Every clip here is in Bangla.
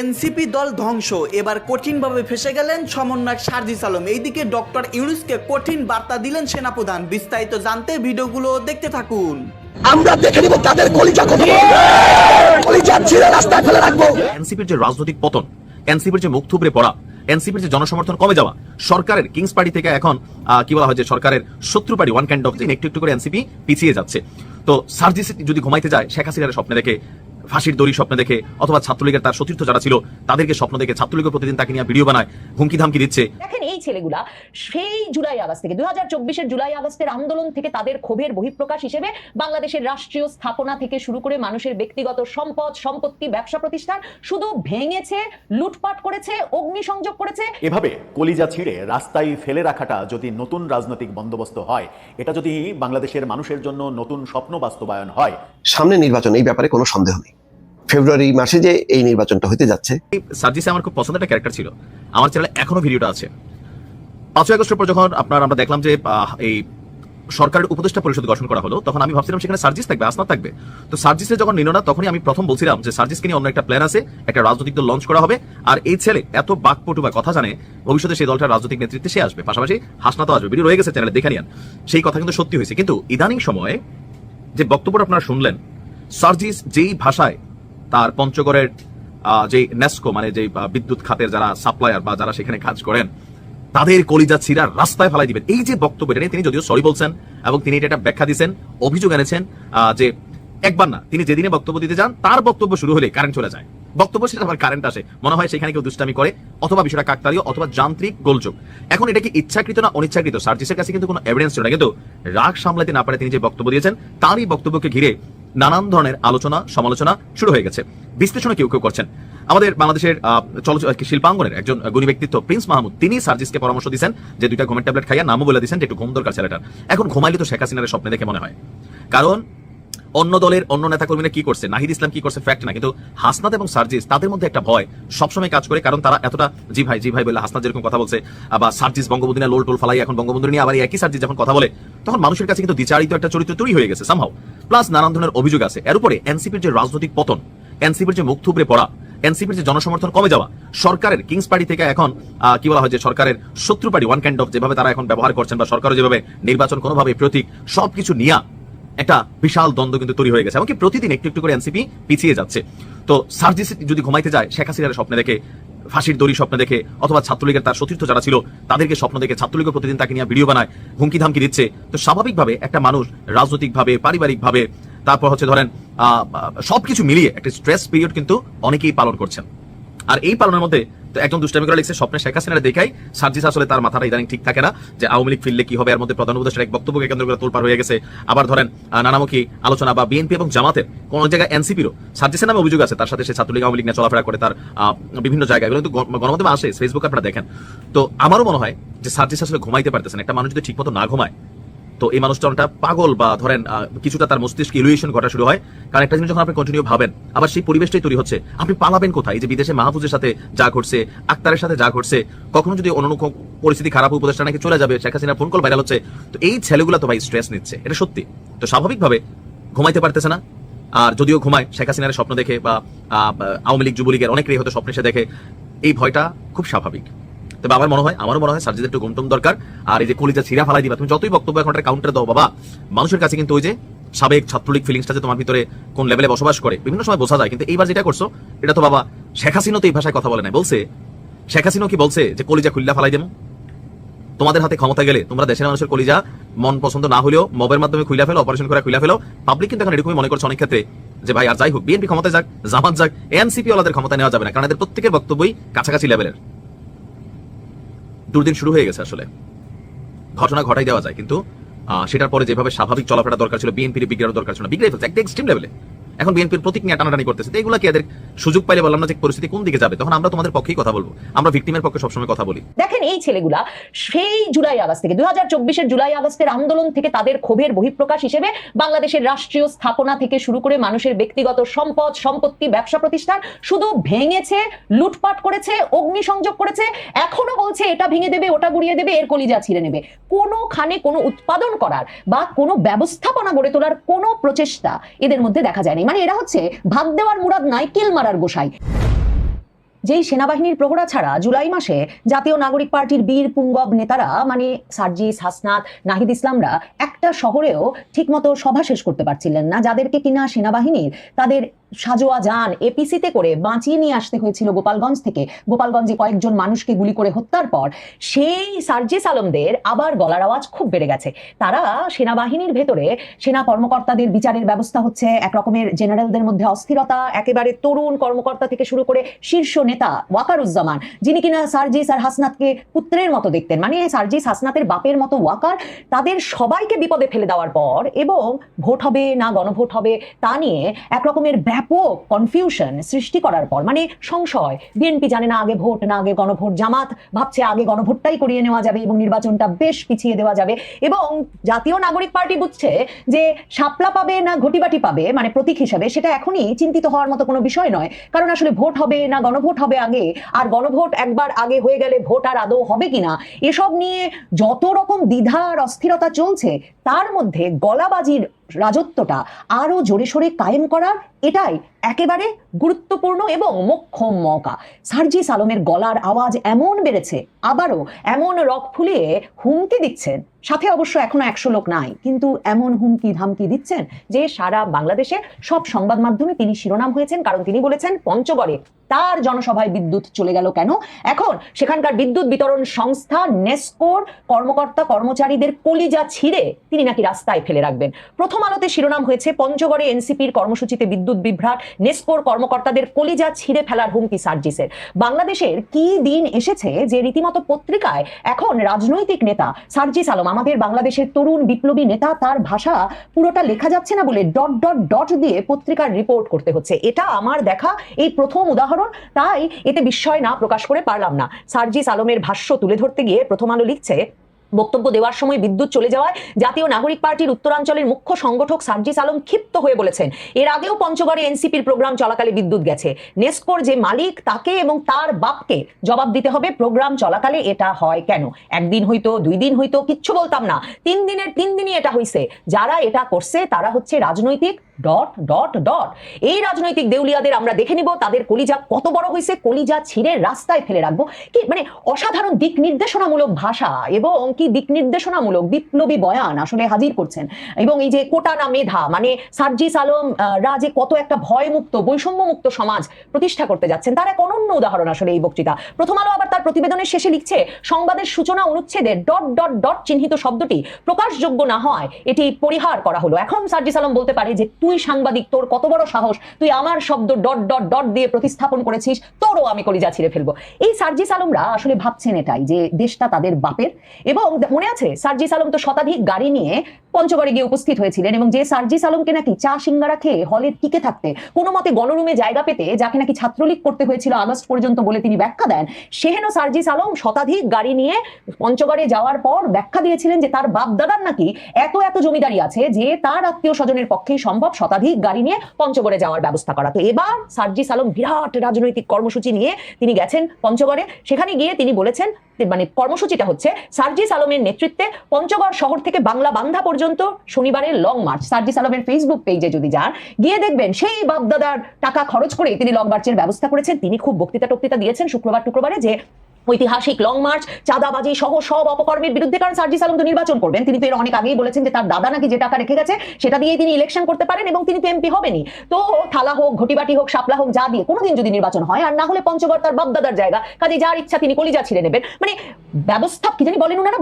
এনসিপি দল ধ্বংস, এবার কঠিনভাবে ফেসে গেলেন সমন্বয়ক সার্জিস আলম। এইদিকে ডক্টর ইউনূসকে কঠিন বার্তা দিলেন সেনাপ্রধান। বিস্তারিত জানতে ভিডিওগুলো দেখতে থাকুন। আমরা দেখে নিব তাদের কলিজা কোথায়, কলিজা ছিঁড়ে রাস্তায় ফেলে রাখবো। এনসিপির যে রাজনৈতিক পতন, এনসিপির যে মুখ থুবড়ে পড়া, এনসিপির যে জনসমর্থন কমে যাওয়া, সরকারের কিংস পার্টি থেকে এখন কি বলা হয় যে সরকারের শত্রু পার্টি ওয়ান কাইন্ড অফ, একটু একটু করে এনসিপি পিছিয়ে যাচ্ছে। তো সার্জিস যদি ঘুমাইতে যায় শেখ হাসিনার স্বপ্নে দেখে, ফাঁসির দড়ি স্বপ্নে দেখে, অথবা ছাত্রলীগের তার সতীর্থ যারা ছিল তাদেরকে স্বপ্ন দেখে ছাত্রলীগের প্রতিদিন তাকে নিয়ে ভিডিও বানায়, হুমকি ধামকি দিচ্ছে। দেখেন এই ছেলেগুলা সেই জুলাই আগস্ট থেকে 2024-এর জুলাই আগস্টের আন্দোলন থেকে তাদের ক্ষোভের বহিঃপ্রকাশ হিসেবে বাংলাদেশের রাষ্ট্রীয় স্থাপনা থেকে শুরু করে মানুষের ব্যক্তিগত সম্পদ, সম্পত্তি, ব্যবসা প্রতিষ্ঠান শুধু ভেঙেছে, লুটপাট করেছে, অগ্নিসংযোগ করেছে। এভাবে কলিজা ছিঁড়ে রাস্তায় ফেলে রাখাটা যদি নতুন রাজনৈতিক বন্দোবস্ত হয়, এটা যদি বাংলাদেশের মানুষের জন্য নতুন স্বপ্ন বাস্তবায়ন হয়। সামনে নির্বাচন, এই ব্যাপারে কোনো সন্দেহ নেই। ফেব্রুয়ারি মাসে যে এই নির্বাচনটা হতে যাচ্ছে। সার্জিস আমার খুব পছন্দের একটা ক্যারেক্টার ছিল, আমার চ্যানেলে এখনো ভিডিওটা আছে। 5 আগস্টের পর যখন আমরা দেখলাম যে এই সরকারের উপদেষ্টা পরিষদ গঠন করা হলো, তখন আমি ভাবছিলাম সেখানে সার্জিস থাকবে, আসনাদ থাকবে। তো সার্জিসে যখন নিল না, তখনই আমি প্রথম বলছিলাম যে সার্জিসকে নিয়ে অন্য একটা প্ল্যান আছে, একটা রাজনৈতিক দল লঞ্চ করা হবে। আর এই ছেলে এত বাকপটু বা কথা জানে, ভবিষ্যতে সেই দলটার রাজনৈতিক নেতৃত্বে সে আসবে, পাশাপাশি হাসনাতও আসবে। ভিডিও রয়ে গেছে চ্যানেলে, দেখে নিন। সেই কথা কিন্তু সত্যি হয়েছে। কিন্তু ইদানিং সময়ে যে বক্তব্যটা আপনারা শুনলেন, সার্জিস যেই ভাষায় তার পঞ্চগড়ের যে নেস্কো মানে যে বিদ্যুৎ খাতের যারা সাপ্লায়ার বা যারা সেখানে কাজ করেন তাদের কলিজা ছিঁড়া রাস্তায় ফেলাই দিবেন, এই যে বক্তব্যটা নিয়ে তিনি যদিও সরি বলছেন এবং তিনি এটা ব্যাখ্যা দিচ্ছেন, অভিযোগ এনেছেন যে একবার না, তিনি যেদিনে বক্তব্য দিতে যান তার বক্তব্য শুরু হলে কারেন্ট চলে যায়। বক্তব্য শেষে আবার কারেন্ট আসে, মনে হয় সেখানে কেউ দুষ্টামি করে, অথবা বিষয়টা কাকতালীয় অথবা যান্ত্রিক গোলযোগ। এখন এটা কি ইচ্ছাকৃত না অনিচ্ছাকৃত, সার্জিসের কাছে কিন্তু কোনো এভিডেন্স ছিল না, কিন্তু রাগ সামলাতে না পারে তিনি যে বক্তব্য দিয়েছেন তারই বক্তব্যকে ঘিরে নানান ধরনের আলোচনা সমালোচনা শুরু হয়ে গেছে, বিশ্লেষণে কেউ কেউ করছেন। আমাদের বাংলাদেশের শিল্পাঙ্গনের একজন গুণী ব্যক্তিত্ব প্রিন্স মাহমুদ, তিনি সার্জিসকে পরামর্শ দিয়েছেন যে 2টা ঘুমের ট্যাবলেট খাইয়া, নামও বলে দিয়েছেন যে একটু ঘুম দরকার ছেলেটার। এখন ঘুমাইলে তো শেখ হাসিনার স্বপ্নে দেখে মনে হয়, কারণ অন্য দলের অন্য নেতাকর্মীরা কি করছে, নাহিদ ইসলাম কি করছে ফ্যাক্ট না, কিন্তু হাসনাত এবং সার্জিস তাদের মধ্যে একটা ভয় সবসময় কাজ করে, কারণ তারা এতটা জি ভাই বলে হাসনাত যেরকম কথা বলছে, বা সার্জিস বঙ্গবন্ধু নিয়ে লোল টোল ফালাই, এখন বঙ্গবন্ধু নিয়ে আবার একই সার্জিস যখন কথা বলে, তখন মানুষের কাছে কিন্তু দ্বিচারিত একটা চরিত্র তৈরি হয়ে গেছে সামহাও। প্লাস নানান ধরনের অভিযোগ আছে। এর উপরে এনসিপির যে রাজনৈতিক পতন, এনসিপির যে মুখ থুবড়ে পড়া, এনসিপির যে জনসমর্থন কমে যাওয়া, সরকারের কিংস পার্টি থেকে এখন কি বলা হয় যে সরকারের শত্রু পার্টি ওয়ান কাইন্ড অফ, যেভাবে তারা এখন ব্যবহার করছেন, বা সরকারও যেভাবে নির্বাচন কোনোভাবে প্রতীক, সবকিছু নিয়ে একটা বিশাল দ্বন্দ্ব কিন্তু তৈরি হয়ে গেছে, এমনকি প্রতিদিন একটু একটু করে এনসিপি পিছিয়ে যাচ্ছে। তো সার্জিস যদি ঘুমাইতে যায় শেখ হাসিনার স্বপ্নে দেখে, ফাঁসির দড়ি স্বপ্নে দেখে, অথবা ছাত্রলীগের তার সতীর্থ যারা ছিল তাদেরকে স্বপ্ন দেখে ছাত্রলীগের প্রতিদিন তাকে নিয়ে ভিডিও বানায়, হুমকি ধামকি দিচ্ছে, তো স্বাভাবিকভাবে একটা মানুষ রাজনৈতিকভাবে, পারিবারিকভাবে, তারপর হচ্ছে ধরেন সবকিছু মিলিয়ে একটা স্ট্রেস পিরিয়ড কিন্তু অনেকেই পালন করছেন। আর এই পালনের মধ্যে তো একজন দুষ্টামি করে লিখছে স্বপ্নে শেখ হাসিনার দেখাই সার্জিস আসলে তার মাথাটা ইদানিং ঠিক থাকে না, যে আওয়ামী লীগ ফিরলে কি হবে। এর মধ্যে প্রধান উপদেষ্টার এক বক্তব্যকে কেন্দ্র করে তোলপাড় হয়ে গেছে। আবার ধরেন নানামুখী আলোচনা, বা বিএনপি এবং জামাতের কোন জায়গায় এনসিপিরও সার্জিসের নামে অভিযোগ আছে, তার সাথে সে ছাত্রলীগ আওয়ামী লীগ নিয়ে চলাফেরা করে, তার বিভিন্ন জায়গায়, এগুলো কিন্তু গণমাধ্যমে আসে, ফেসবুকে আপনারা দেখেন। তো আমারও মনে হয় যে সার্জিস আসলে ঘুমাইতে পারতেছেন। একটা মানুষ যদি ঠিক মতো না ঘুমায়, তো এই মানুষটা অনেকটা পাগল, বা ধরেন কিছুটা তার মস্তিষ্কে ইলুয়েশন ঘটা শুরু হয়। কারণ একটা জিনিস যখন আপনি কন্টিনিউ ভাবেন, আবার সেই পরিবেশটাই তৈরি হচ্ছে, আপনি পালাবেন কোথায়? এই যে বিদেশে মাহফুজের সাথে যা ঘটছে, আক্তারের সাথে যা ঘটছে, কখনো যদি অন্য পরিস্থিতি খারাপ, উপদেষ্টা নাকি চলে যাবে, শেখ হাসিনার ফোন কল ভাইরাল হচ্ছে, তো এই ছেলেগুলো তো ভাই স্ট্রেস নিচ্ছে, এটা সত্যি। তো স্বাভাবিকভাবে ঘুমাইতে পারতেছে না। আর যদিও ঘুমায়, শেখ হাসিনার স্বপ্ন দেখে, বা আওয়ামী লীগ যুবলীগের অনেকেরই হয়তো স্বপ্নে সে দেখে, এই ভয়টা খুব স্বাভাবিক। তবে আমারও মনে হয় সার্জিসের একটু ঘুমটুম দরকার। আর এই যে কলিজা ছিঁড়া ফালাই দিবা, তুমি যতই বক্তব্য এখন কাউন্টার দাও বাবা, মানুষের কাছে কিন্তু ওই যে সাবেক ছাত্রলীগ ফিলিংসটা যে তোমার ভিতরে কোন লেভেলে বসবাস করে বিভিন্ন সময় বোঝা যায়। কিন্তু এইবার যেটা করছো, এটা তো বাবা শেখ হাসিনা তো এই ভাষায় কথা বলে নাই, বলছে শেখ হাসিনা কি বলছে যে কলিজা খুল্লা ফালাই দেবো, তোমাদের হাতে ক্ষমতা গেলে তোমরা দেশের মানুষের কলিজা মন পছন্দ না হলেও মবের মাধ্যমে খুইলা ফেলো, অপারেশন করে খুইলা ফেলো। পাবলিক কিন্তু এখন এরকমই মনে করছে অনেক ক্ষেত্রে যে ভাই আর যাই হোক, বিএনপি ক্ষমতায় যাক, জামাত যাক, এনসিপি ওয়ালাদের ক্ষমতা নেওয়া যাবে না, কারণ এদের প্রত্যেকের বক্তব্যই কাছাকাছি লেভেলের। দুর্দিন শুরু হয়ে গেছে, আসলে ঘটনা ঘটাই দেওয়া যায়, কিন্তু সেটার পরে যেভাবে স্বাভাবিক চলাফেরা দরকার ছিল, বিএনপির বিগ্রহের দরকার ছিল না, বিগ্রহে ফেলছে একটা এক্সট্রিম লেভেলে। এখন বিএনপির প্রতীক নিয়ে টানাটানি করতেছে, তো এগুলো কি এদের সুযোগ পাইলে বললাম না যে পরিস্থিতি কোন দিকে যাবে, তখন আমরা তোমাদের পক্ষেই কথা বলবো, আমরা ভিকটিমের পক্ষে সবসময় কথা বলি। দেখেন এই ছেলেগুলা সেই জুলাই আগস্ট থেকে 2024-এর জুলাই আগস্টের আন্দোলন থেকে তাদের ক্ষোভের বহিঃপ্রকাশ হিসেবে বাংলাদেশের রাষ্ট্রীয় স্থাপনা থেকে শুরু করে মানুষের ব্যক্তিগত সম্পদ, সম্পত্তি, ব্যবসা প্রতিষ্ঠান শুধু ভেঙেছে, লুটপাট করেছে, অগ্নিসংযোগ করেছে, এখনো বলছে এটা ভেঙে দেবে, ওটা গুড়িয়ে দেবে, এর কলিজা ছিঁড়ে নেবে। কোনোখানে কোনো উৎপাদন করার বা কোনো ব্যবস্থাপনা গড়ে তোলার কোনো প্রচেষ্টা এদের মধ্যে দেখা যায়নি। মানে এরা হচ্ছে ভাত দেওয়ার মুরাদ নাই, কিল মারার গোসাই। যেই সেনাবাহিনীর প্রহরা ছাড়া জুলাই মাসে জাতীয় নাগরিক পার্টির বীর পুঙ্গব নেতারা মানে সার্জিস, হাসনাত, নাহিদ ইসলামরা একটা শহরেও ঠিকমতো সভা শেষ করতে পারছিলেন না, যাদেরকে কিনা সেনাবাহিনীর তাদের সাজোয়া যান এপিসিতে করে বাঁচিয়ে নিয়ে আসতে হয়েছিল গোপালগঞ্জ থেকে। গোপালগঞ্জে কয়েকজন মানুষকে গুলি করে হত্যার পর সেই সার্জিস আলমদের আবার গলার আওয়াজ খুব বেড়ে গেছে। তারা সেনাবাহিনীর ভেতরে সেনা কর্মকর্তাদের বিচারের ব্যবস্থা হচ্ছে, একরকমের জেনারেলদের মধ্যে অস্থিরতা, একেবারে তরুণ কর্মকর্তা থেকে শুরু করে শীর্ষ নেতা ওয়াকারুজ্জামান, যিনি কিনা সার্জিস আর হাসনাতকে পুত্রের মতো দেখতেন, মানে সার্জিস হাসনাতের বাপের মতো ওয়াকার, তাদের সবাইকে বিপদে ফেলে দেওয়ার পর এবং ভোট হবে না গণভোট হবে তা নিয়ে একরকমের ব্যাপক কনফিউশন সৃষ্টি করার পর, মানে সংশয়, বিএনপি জানে না আগে ভোট না আগে গণভোট, জামাত ভাবছে আগে গণভোটটাই করিয়ে নেওয়া যাবে এবং নির্বাচনটা বেশ পিছিয়ে দেওয়া যাবে, এবং জাতীয় নাগরিক পার্টি বুঝছে যে শাপলা পাবে না ঘটিবাটি পাবে মানে প্রতীক হিসাবে, সেটা এখনই চিন্তিত হওয়ার মতো কোনো বিষয় নয়। কারণ আসলে ভোট হবে না গণভোট হবে আগে, আর গণভোট একবার আগে হয়ে গেলে ভোট আর আদৌ হবে কিনা, এসব নিয়ে যত রকম দ্বিধা আর অস্থিরতা চলছে, তার মধ্যে গলাবাজির রাজত্বটা আরো জোরে সোরে কায়েম করার এটাই একেবারে গুরুত্বপূর্ণ এবং মোক্ষম মৌকা। সার্জিস আলমের গলার আওয়াজ এমন বেড়েছে, আবারও এমন রক ফুলিয়ে হুমকি দিচ্ছেন, সাথে অবশ্য এখনো 100 লোক নাই, কিন্তু এমন হুমকি ধামকি দিচ্ছেন যে সারা বাংলাদেশে সব সংবাদ মাধ্যমে তিনি শিরোনাম হয়েছেন। কারণ তিনি বলেছেন পঞ্চগড়ে তার জনসভায় বিদ্যুৎ চলে গেল কেন, এখন সেখানকার বিদ্যুৎ বিতরণ সংস্থা নেসকোর কর্মকর্তা কর্মচারীদের কলিজা ছিঁড়ে তিনি নাকি রাস্তায় ফেলে রাখবেন। প্রথম আলোতে শিরোনাম হয়েছে পঞ্চগড়ে এনসিপির কর্মসূচিতে বিদ্যুৎ বিভ্রাট, নেসকোর কর্মকর্তাদের কলিজা ছিঁড়ে ফেলার হুমকি সার্জিসের। বাংলাদেশের কি দিন এসেছে যে রীতিমতো পত্রিকায় এখন রাজনৈতিক নেতা সার্জিস আলম, আমাদের বাংলাদেশের তরুণ বিপ্লবী নেতা, তার ভাষা পুরোটা লেখা যাচ্ছে না বলে ডট ডট ডট দিয়ে পত্রিকার রিপোর্ট করতে হচ্ছে। এটা আমার দেখা এই প্রথম উদাহরণ, তাই এতে বিস্ময় না প্রকাশ করে পারলাম না। সার্জিস আলমের ভাষ্য তুলে ধরতে গিয়ে প্রথম আলো লিখছে, বক্তব্য দেওয়ার সময় বিদ্যুৎ চলে যাওয়ায় জাতীয় নাগরিক পার্টির উত্তরাঞ্চলের মুখ্য সংগঠক সার্জিস আলম ক্ষিপ্ত হয়ে বলেছেন, এর আগেও পঞ্চগড়ে এনসিপির প্রোগ্রাম চলাকালে বিদ্যুৎ গেছে, নেসকোর যে মালিক তাকে এবং তার বাপকে জবাব দিতে হবে প্রোগ্রাম চলাকালে এটা হয় কেন। একদিন হইতো, 2 দিন হইতো, কিচ্ছু বলতাম না, 3 দিনের 3 দিনই এটা হইছে। যারা এটা করছে তারা হচ্ছে রাজনৈতিক ডট ডট ডট। এই রাজনৈতিক দেউলিয়াদের আমরা দেখে নিব তাদের কলিজা কত বড় হয়েছে, কলিজা ছিঁড়ে রাস্তায় ফেলে রাখবো। কি মানে অসাধারণ দিক নির্দেশনামূলক ভাষা এবং কি দিক নির্দেশনামূলক বিপ্লবী বয়ান আসলে হাজির করছেন। এবং এই যে কোটা না মেধা, মানে সার্জিস আলম রা যে কত একটা ভয়মুক্ত বৈষম্যমুক্ত সমাজ প্রতিষ্ঠা করতে যাচ্ছেন তার এক অনন্য উদাহরণ আসলে এই বক্তৃতা। প্রথম আলো আবার তার প্রতিবেদনের শেষে লিখছে, সংবাদের সূচনা অনুচ্ছেদে ডট ডট ডট চিহ্নিত শব্দটি প্রকাশযোগ্য না হয় এটি পরিহার করা হলো। এখন সার্জিস আলম বলতে পারে যে তুই সাংবাদিক, তোর কত বড় সাহস, তুই আমার শব্দ ডট ডট ডট দিয়ে প্রতিস্থাপন করেছিস, তোরও আমি কলিজা ছিঁড়ে ফেলবো। এই সার্জিস আলমরা আসলে ভাবছেন এটাই যে দেশটা তাদের বাপের। এবং মনে আছে সার্জিস আলম তো শতাধিক গাড়ি নিয়ে পঞ্চগড়ে গিয়ে উপস্থিত হয়েছিলেন, এবং যে সার্জিস আলমকে নাকি চা সিঙ্গারা খেয়ে হলে টিকে থাকতে কোনো মতে গণরুমে জায়গা পেতে যাকে নাকি ছাত্রলীগ করতে হয়েছিল আগস্ট পর্যন্ত বলে তিনি ব্যাখ্যা দেন, সেহেন সার্জিস আলম শতাধিক গাড়ি নিয়ে পঞ্চগড়ে যাওয়ার পর ব্যাখ্যা দিয়েছিলেন যে তার বাপ দাদার নাকি এত এত জমিদারি আছে যে তার আত্মীয় স্বজনের পক্ষেই সম্ভব শতাধিক গাড়ি নিয়ে পঞ্চগড়ে যাওয়ার ব্যবস্থা করা। তো এবার সার্জিস আলম বিরাট রাজনৈতিক কর্মসূচি নিয়ে তিনি গেছেন পঞ্চগড়ে। সেখানে গিয়ে তিনি বলেছেন, মানে কর্মসূচিটা হচ্ছে সার্জিস আলমের নেতৃত্বে পঞ্চগড় শহর থেকে বাংলা বান্ধা পর্যন্ত শনিবারের লং মার্চ। সার্জিস আলমের ফেসবুক পেজে যদি যান, গিয়ে দেখবেন সেই বাপদাদার টাকা খরচ করে তিনি লং মার্চের ব্যবস্থা করেছেন। তিনি খুব বক্তৃতা দিয়েছেন শুক্রবারে যে ঐতিহাসিক লং মার্চ, চাঁদাবাজি সহ সব অপকর্মের বিরুদ্ধে। কারণ সার্জিস আলম তো নির্বাচন করবেন, তিনি তো এর অনেক আগেই বলেছেন যে তার দাদা নাকি যে টাকা রেখে গেছে সেটা দিয়েই তিনি ইলেকশন করতে পারেন এবং তিনি তো এমপি হবেনই। তো থালা হোক, ঘটিবাটি হোক, শাপলা হোক, যা দিয়ে কোনোদিন যদি নির্বাচন হয়, আর না হলে পঞ্চগড় তার বাপদাদার জায়গা, কাজে যার ইচ্ছা তিনি কলিজা ছিঁড়ে নেবেন। মানে ব্যবস্থা কি জানি বলেন ওনারা,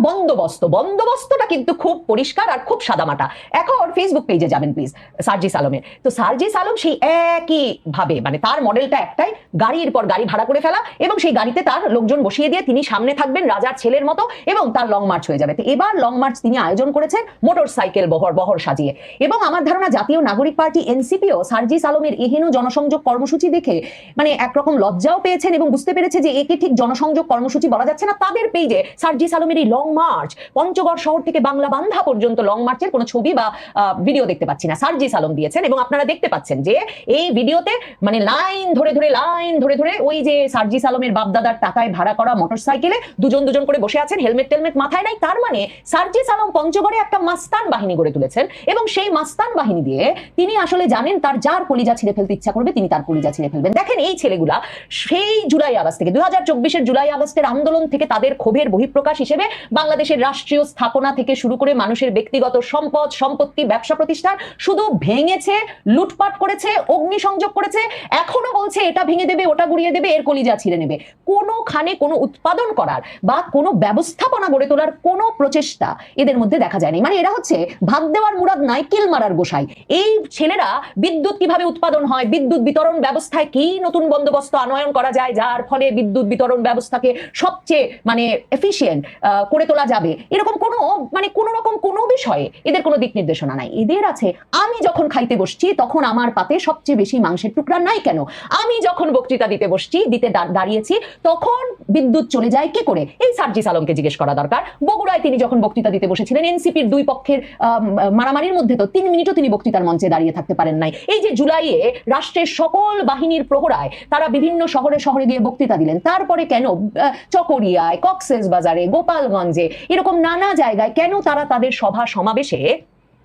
বন্দোবস্তটা কিন্তু খুব পরিষ্কার আর খুব সাদামাটা। এখন ফেসবুক পেজে যাবেন প্লিজ সার্জিস আলমের। তো সার্জিস আলম সেই একই ভাবে, মানে তার মডেলটা একটাই, গাড়ির পর গাড়ি ভাড়া করে ফেলা এবং সেই গাড়িতে তার লোকজন বসিয়ে দিয়ে তিনি সামনে থাকবেন রাজার ছেলের মতো এবং তার লং মার্চ হয়ে যাবে। তো এবার লং মার্চ তিনি আয়োজন করেছেন মোটর সাইকেল বহর সাজিয়ে। এবং আমার ধারণা জাতীয় নাগরিক পার্টি এনসিপিও সার্জিস আলমের এহেন জনসংযোগ কর্মসূচি দেখে মানে একরকম লজ্জাও পেয়েছেন এবং বুঝতে পেরেছে যে একে ঠিক জনসংযোগ কর্মসূচি বলা যাচ্ছে না। তাদের পেজে সার্জিস আলমের এই লং মার্চ, পঞ্চগড় শহর থেকে বাংলা বান্ধা পর্যন্ত লং মার্চের কোনো ছবি বা ভিডিও দেখতে পাচ্ছি না, সার্জিস আলম দিয়েছেন। এবং আপনারা দেখতে পাচ্ছেন যে এই ভিডিওতে মানে লাইন ধরে ধরে ওই যে সার্জিস আলমের বাপদাদার টাকায় ভাড়া করা করা মোটরসাইকেলে দুজন দুজন করে বসে আছেন, হেলমেট টেলমেট মাথায় নাই। তার মানে সার্জিস আলম পঞ্চগড়ে একটা মাস্তান বাহিনী গড়ে তুলেছেন এবং সেই মাস্তান বাহিনী দিয়ে তিনি আসলে জানেন তার যার কলিজা ছিঁড়ে ফেলতে ইচ্ছা করবে তিনি তার কলিজা ছিঁড়ে ফেলবেন। দেখেন এই ছেলেগুলা সেই জুলাই আগস্ট থেকে 2024-এর জুলাই আগস্টের আন্দোলন থেকে তাদের ক্ষোভের বহিঃপ্রকাশ হিসেবে বাংলাদেশের রাষ্ট্রীয় স্থাপনা থেকে শুরু করে মানুষের ব্যক্তিগত সম্পদ সম্পত্তি ব্যবসা প্রতিষ্ঠান শুধু ভেঙেছে, লুটপাট করেছে, অগ্নিসংযোগ করেছে, এখনো বলছে এটা ভেঙে দেবে, ওটা গুড়িয়ে দেবে, এর কলিজা ছিঁড়ে নেবে। কোনোখানে কোনো উৎপাদন করার বা কোনো ব্যবস্থাপনা গড়ে তোলার কোনো প্রচেষ্টা এদের মধ্যে দেখা যায়নি। মানে এরা হচ্ছে ভাগ দেওয়ার মুরাদ নাই, কিল মারার গোসাই। এই ছেলেরা বিদ্যুৎ কিভাবে উৎপাদন হয়, বিদ্যুৎ বিতরণ ব্যবস্থায় কি নতুন বন্দোবস্ত আনয়ন করা যায় যার ফলে বিদ্যুৎ বিতরণ ব্যবস্থাকে সবচেয়ে এফিশিয়েন্ট করে তোলা যাবে, এরকম কোনো রকম কোনো বিষয়ে এদের কোনো দিক নির্দেশনা নাই। এদের আছে আমি যখন খাইতে বসছি তখন আমার পাতে সবচেয়ে বেশি মাংসের টুকরা নাই কেন, আমি যখন বক্তৃতা দিতে দাঁড়িয়েছি তখন বিদ্যুৎ চলে যায় কি করে, এই সার্জিস আলমকে জিজ্ঞেস করা দরকার। বগুড়ায় তিনি যখন বক্তৃতা দিতে বসেছিলেন এনসিপির দুই পক্ষের মারামারির মধ্যে তো 3 মিনিটও তিনি বক্তৃতার মঞ্চে দাঁড়িয়ে থাকতে পারেন নাই। এই যে জুলাইয়ে রাষ্ট্রের সকল বাহিনীর প্রহরায় তারা বিভিন্ন শহরে শহরে গিয়ে বক্তৃতা দিলেন, তারপরে কেন চকরিয়ায়, কক্সেস বাজারে, গোপালগঞ্জে এরকম নানা জায়গায় কেন তারা তাদের সভা সমাবেশে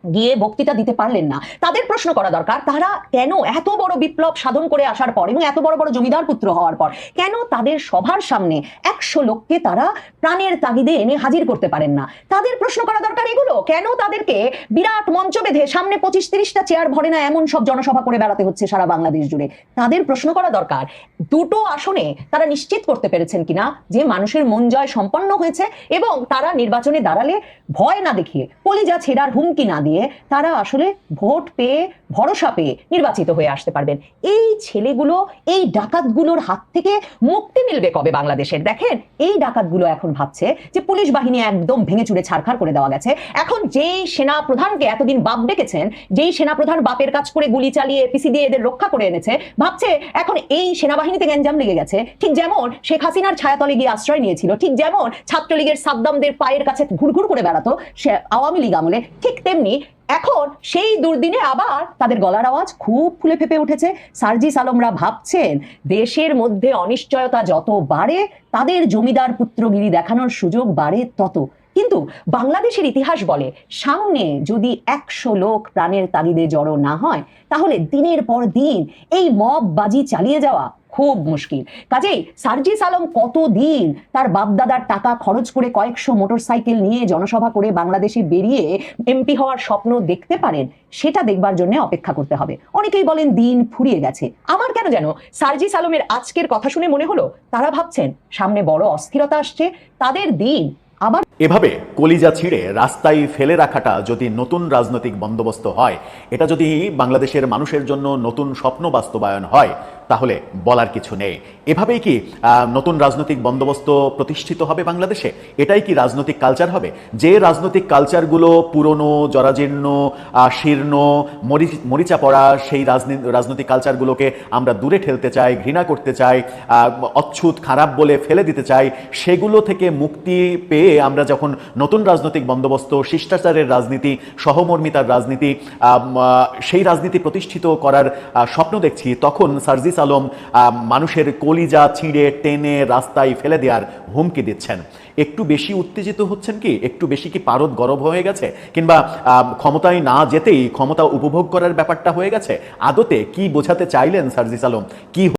গিয়ে বক্তৃতা দিতে পারলেন না? তাদের প্রশ্ন করা দরকার, তারা কেন এত বড় বিপ্লব সাধন করে আসার পর এবং এত বড় বড় জমিদার পুত্র হওয়ার পর কেন তাদের সভার সামনে 100 লোককে তারা প্রাণের তাগিদে এনে হাজির করতে পারেন না? তাদের প্রশ্ন করা দরকার এগুলো। কেন তাদেরকে বিরাট মঞ্চ বেঁধে সামনে 25-30টা চেয়ার ভরে না এমন সব জনসভা করে বেড়াতে হচ্ছে সারা বাংলাদেশ জুড়ে? তাদের প্রশ্ন করা দরকার দুটো আসনে তারা নিশ্চিত করতে পেরেছেন কিনা যে মানুষের মন জয় সম্পন্ন হয়েছে এবং তারা নির্বাচনে দাঁড়ালে ভয় না দেখিয়ে, কলিজা ছেঁড়ার হুমকি না দিয়ে তারা আসলে ভোট পেয়ে ভরসা পেয়ে নির্বাচিত হয়ে আসতে পারবেন। এই ছেলেগুলো, এই ডাকাতগুলোর হাত থেকে মুক্তি মিলবে কবে বাংলাদেশের? দেখেন এই ডাকাতগুলো এখন ভাবছে যে পুলিশ বাহিনী একদম ভেঙে চুরে ছারখার করে দেওয়া গেছে। এখন যেই সেনা প্রধানকে এতদিন বাপ ডেকেছেন, যেই সেনা প্রধান বাপের কাজ করে গুলি চালিয়ে পিসি দিয়ে এদের রক্ষা করে এনেছে, ভাবছে এখন এই সেনাবাহিনীতে গ্যাঞ্জাম লেগে গেছে। ঠিক যেমন শেখ হাসিনার ছায়াতলে গিয়ে আশ্রয় নিয়েছিল, ঠিক যেমন ছাত্রলীগের সাদ্দামদের পায়ের কাছে ঘুরঘুর করে বেড়াতো সে আওয়ামী লীগ আমলে, ঠিক তেমনি এখন সেই দুর্দিনে আবার তাদের গলার আওয়াজ খুব ফুলে ফেপে উঠেছে। সার্জিস আলমরা ভাবছেন দেশের মধ্যে অনিশ্চয়তা যত বাড়ে তাদের জমিদার পুত্রগিরি দেখানোর সুযোগ বাড়ে তত। কিন্তু বাংলাদেশের ইতিহাস বলে সামনে যদি 100 লোক প্রাণের তাগিদে জড়ো না হয় তাহলে দিনের পর দিন এই মব বাজি চালিয়ে যাওয়া খুব মুশকিল। কাজেই সার্জিস আলম কতদিন তার বাপদাদার টাকা খরচ করে কয়েকশো মোটরসাইকেল নিয়ে জনসভা করে বাংলাদেশে বেরিয়ে এমপি হওয়ার স্বপ্ন দেখতে পারেন সেটা দেখবার জন্য অপেক্ষা করতে হবে। অনেকেই বলেন দিন ফুরিয়ে গেছে। আমার কেন যেন সার্জিস আলমের আজকের কথা শুনে মনে হলো তারা ভাবছেন সামনে বড় অস্থিরতা আসছে, তাদের দিন আবার এভাবে কলিজা ছিঁড়ে রাস্তায় ফেলে রাখাটা যদি নতুন রাজনৈতিক বন্দোবস্ত হয়, এটা যদি বাংলাদেশের মানুষের জন্য নতুন স্বপ্ন বাস্তবায়ন হয়, তাহলে বলার কিছু নেই। এভাবেই কি নতুন রাজনৈতিক বন্দোবস্ত প্রতিষ্ঠিত হবে বাংলাদেশে? এটাই কি রাজনৈতিক কালচার হবে? যে রাজনৈতিক কালচারগুলো পুরনো, জরাজীর্ণ, শীর্ণ, মরিচা পড়া, সেই রাজনৈতিক কালচারগুলোকে আমরা দূরে ঠেলতে চাই, ঘৃণা করতে চাই, অচ্ছুত খারাপ বলে ফেলে দিতে চাই, সেগুলো থেকে মুক্তি পেয়ে আমরা যখন নতুন রাজনৈতিক বন্দোবস্ত, শিষ্টাচারের রাজনীতি, সহমর্মিতার রাজনীতি, সেই রাজনীতি প্রতিষ্ঠিত করার স্বপ্ন দেখছি, তখন সার্জিস আলম মানুষের কলিজা ছিঁড়ে টেনে রাস্তায় ফেলে দেওয়ার হুমকি দিচ্ছেন। একটু বেশি উত্তেজিত হচ্ছেন কি? একটু বেশি কি পারদ গরম হয়ে গেছে? কিংবা ক্ষমতায় না যেতেই ক্ষমতা উপভোগ করার ব্যাপারটা হয়ে গেছে? আদতে কি বোঝাতে চাইলেন সার্জিস আলম? কি